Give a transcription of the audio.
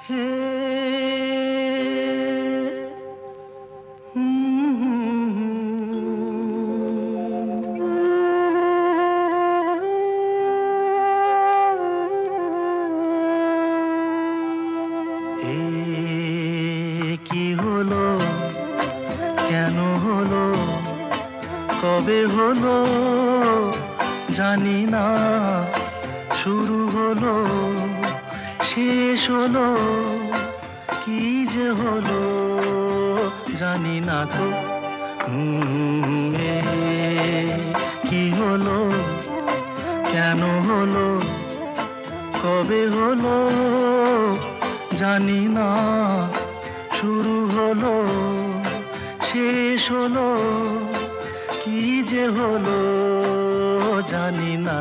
হে কি হলো, কেন হলো, কবে হলো জানি না, শুরু হলো শেষ হলো, কি যে হলো জানি না তো। কি হলো, কেন হলো, কবে হলো জানি না, শুরু হলো শেষ হলো, কি যে হলো জানি না।